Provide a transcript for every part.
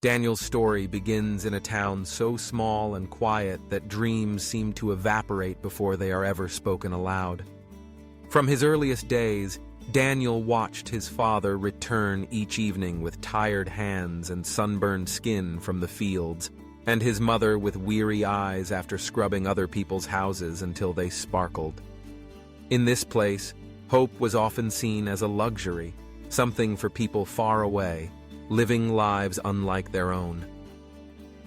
Daniel's story begins in a town so small and quiet that dreams seem to evaporate before they are ever spoken aloud. From his earliest days, Daniel watched his father return each evening with tired hands and sunburned skin from the fields, and his mother with weary eyes after scrubbing other people's houses until they sparkled. In this place, hope was often seen as a luxury, something for people far away, living lives unlike their own.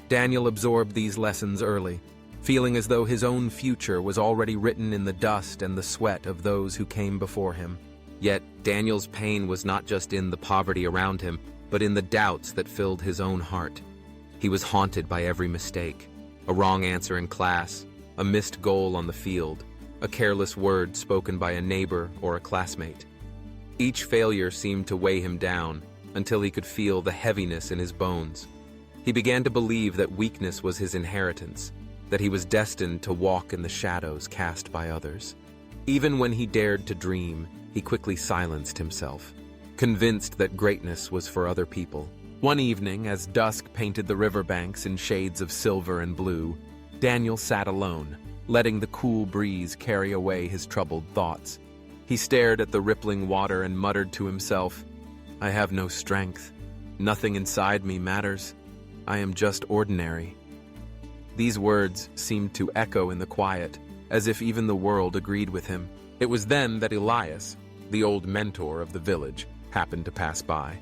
Daniel absorbed these lessons early, feeling as though his own future was already written in the dust and the sweat of those who came before him. Yet, Daniel's pain was not just in the poverty around him, but in the doubts that filled his own heart. He was haunted by every mistake: a wrong answer in class, a missed goal on the field, a careless word spoken by a neighbor or a classmate. Each failure seemed to weigh him down, until he could feel the heaviness in his bones. He began to believe that weakness was his inheritance, that he was destined to walk in the shadows cast by others. Even when he dared to dream, he quickly silenced himself, convinced that greatness was for other people. One evening, as dusk painted the riverbanks in shades of silver and blue, Daniel sat alone, letting the cool breeze carry away his troubled thoughts. He stared at the rippling water and muttered to himself, "I have no strength. Nothing inside me matters. I am just ordinary." These words seemed to echo in the quiet, as if even the world agreed with him. It was then that Elias, the old mentor of the village, happened to pass by.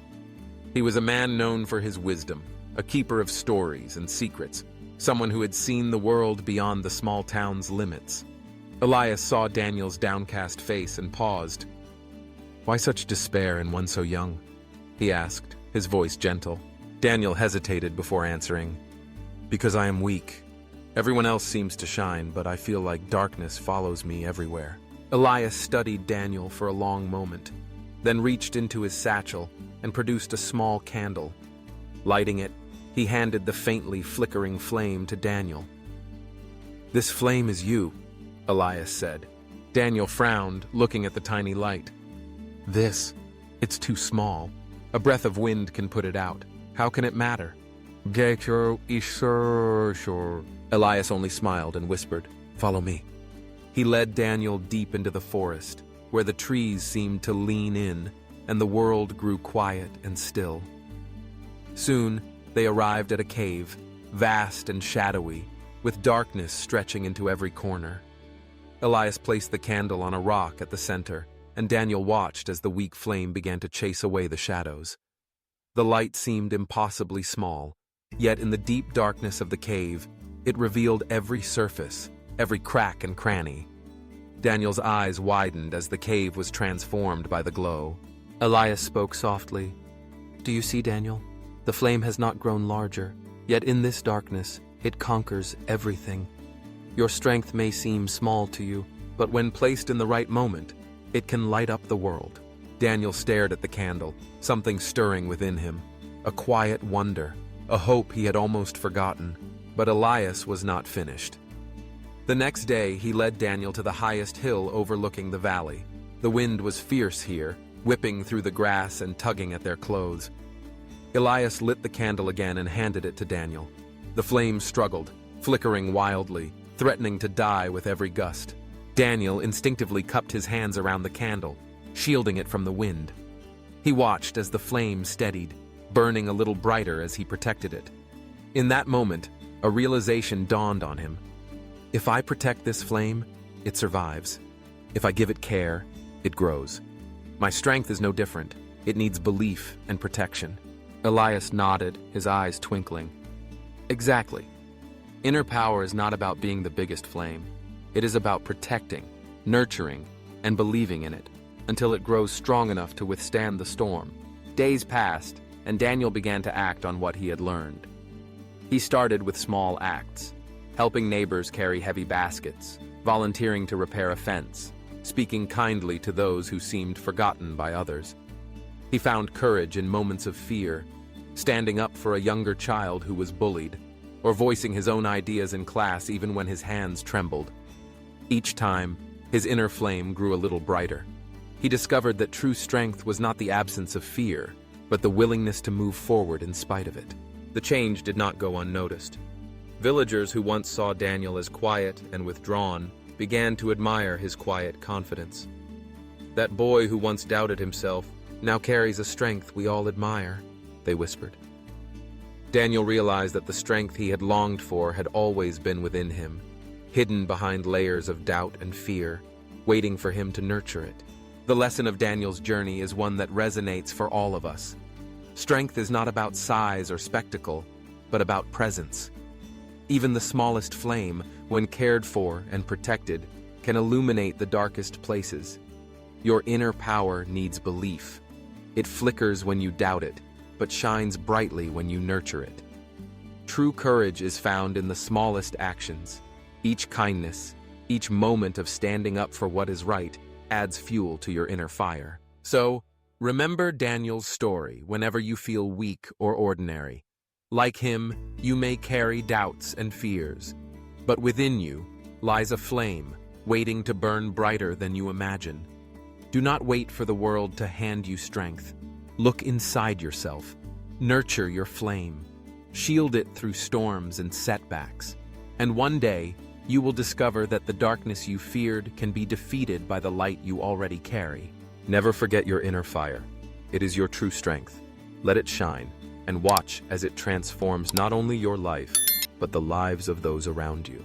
He was a man known for his wisdom, a keeper of stories and secrets, someone who had seen the world beyond the small town's limits. Elias saw Daniel's downcast face and paused. "Why such despair in one so young?" he asked, his voice gentle. Daniel hesitated before answering. "Because I am weak. Everyone else seems to shine, but I feel like darkness follows me everywhere." Elias studied Daniel for a long moment, then reached into his satchel and produced a small candle. Lighting it, he handed the faintly flickering flame to Daniel. "This flame is you," Elias said. Daniel frowned, looking at the tiny light. It's too small. A breath of wind can put it out. How can it matter?" Elias only smiled and whispered, "Follow me." He led Daniel deep into the forest, where the trees seemed to lean in, and the world grew quiet and still. Soon, they arrived at a cave, vast and shadowy, with darkness stretching into every corner. Elias placed the candle on a rock at the center, and Daniel watched as the weak flame began to chase away the shadows. The light seemed impossibly small, yet in the deep darkness of the cave, it revealed every surface, every crack and cranny. Daniel's eyes widened as the cave was transformed by the glow. Elias spoke softly. "Do you see, Daniel? The flame has not grown larger, yet in this darkness, it conquers everything. Your strength may seem small to you, but when placed in the right moment, it can light up the world." Daniel stared at the candle, something stirring within him, a quiet wonder, a hope he had almost forgotten. But Elias was not finished. The next day, he led Daniel to the highest hill overlooking the valley. The wind was fierce here, whipping through the grass and tugging at their clothes. Elias lit the candle again and handed it to Daniel. The flame struggled, flickering wildly, threatening to die with every gust. Daniel instinctively cupped his hands around the candle, shielding it from the wind. He watched as the flame steadied, burning a little brighter as he protected it. In that moment, a realization dawned on him. If I protect this flame, it survives. If I give it care, it grows. My strength is no different. It needs belief and protection. Elias nodded, his eyes twinkling. Exactly. Inner power is not about being the biggest flame. It is about protecting, nurturing, and believing in it, until it grows strong enough to withstand the storm. Days passed, and Daniel began to act on what he had learned. He started with small acts, helping neighbors carry heavy baskets, volunteering to repair a fence, speaking kindly to those who seemed forgotten by others. He found courage in moments of fear, standing up for a younger child who was bullied, or voicing his own ideas in class even when his hands trembled. Each time, his inner flame grew a little brighter. He discovered that true strength was not the absence of fear, but the willingness to move forward in spite of it. The change did not go unnoticed. Villagers who once saw Daniel as quiet and withdrawn began to admire his quiet confidence. "That boy who once doubted himself now carries a strength we all admire," they whispered. Daniel realized that the strength he had longed for had always been within him, hidden behind layers of doubt and fear, waiting for him to nurture it. The lesson of Daniel's journey is one that resonates for all of us. Strength is not about size or spectacle, but about presence. Even the smallest flame, when cared for and protected, can illuminate the darkest places. Your inner power needs belief. It flickers when you doubt it, but shines brightly when you nurture it. True courage is found in the smallest actions. Each kindness, each moment of standing up for what is right, adds fuel to your inner fire. So, remember Daniel's story whenever you feel weak or ordinary. Like him, you may carry doubts and fears, but within you lies a flame waiting to burn brighter than you imagine. Do not wait for the world to hand you strength. Look inside yourself. Nurture your flame. Shield it through storms and setbacks. And one day, you will discover that the darkness you feared can be defeated by the light you already carry. Never forget your inner fire. It is your true strength. Let it shine, and watch as it transforms not only your life, but the lives of those around you.